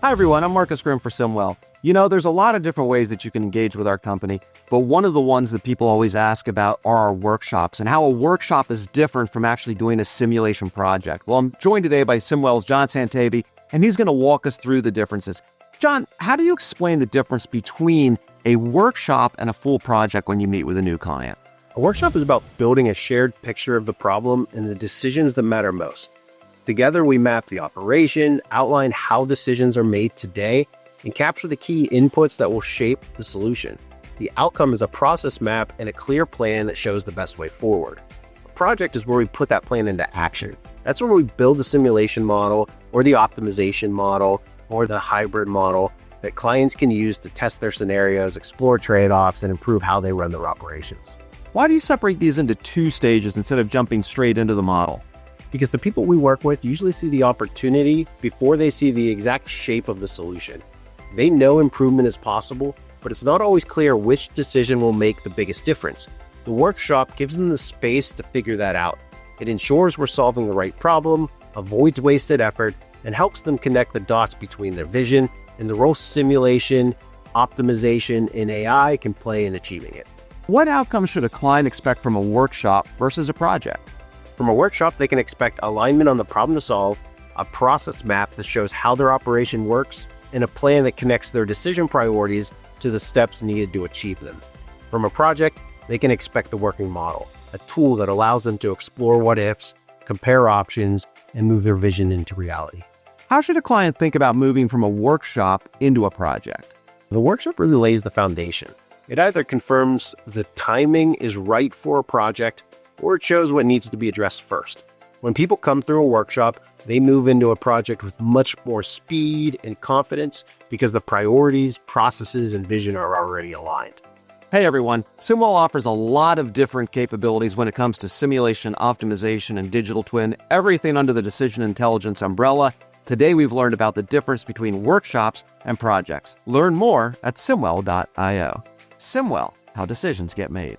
Hi everyone, I'm Marcus Grimm for SimWell. You know, there's a lot of different ways that you can engage with our company, but one of the ones that people always ask about are our workshops and how a workshop is different from actually doing a simulation project. Well, I'm joined today by SimWell's Jon Santavy, and he's going to walk us through the differences. Jon, how do you explain the difference between a workshop and a full project when you meet with a new client? A workshop is about building a shared picture of the problem and the decisions that matter most. Together, we map the operation, outline how decisions are made today, and capture the key inputs that will shape the solution. The outcome is a process map and a clear plan that shows the best way forward. A project is where we put that plan into action. That's where we build the simulation model or the optimization model or the hybrid model that clients can use to test their scenarios, explore trade-offs, and improve how they run their operations. Why do you separate these into two stages instead of jumping straight into the model? Because the people we work with usually see the opportunity before they see the exact shape of the solution. They know improvement is possible, but it's not always clear which decision will make the biggest difference. The workshop gives them the space to figure that out. It ensures we're solving the right problem, avoids wasted effort, and helps them connect the dots between their vision and the role simulation, optimization, and AI can play in achieving it. What outcomes should a client expect from a workshop versus a project? From a workshop, they can expect alignment on the problem to solve, a process map that shows how their operation works, and a plan that connects their decision priorities to the steps needed to achieve them. From a project, they can expect the working model, a tool that allows them to explore what-ifs, compare options, and move their vision into reality. How should a client think about moving from a workshop into a project? The workshop really lays the foundation. It either confirms the timing is right for a project, or it shows what needs to be addressed first. When people come through a workshop, they move into a project with much more speed and confidence because the priorities, processes, and vision are already aligned. Hey everyone, SimWell offers a lot of different capabilities when it comes to simulation, optimization, and digital twin, everything under the decision intelligence umbrella. Today we've learned about the difference between workshops and projects. Learn more at simwell.io. SimWell, how decisions get made.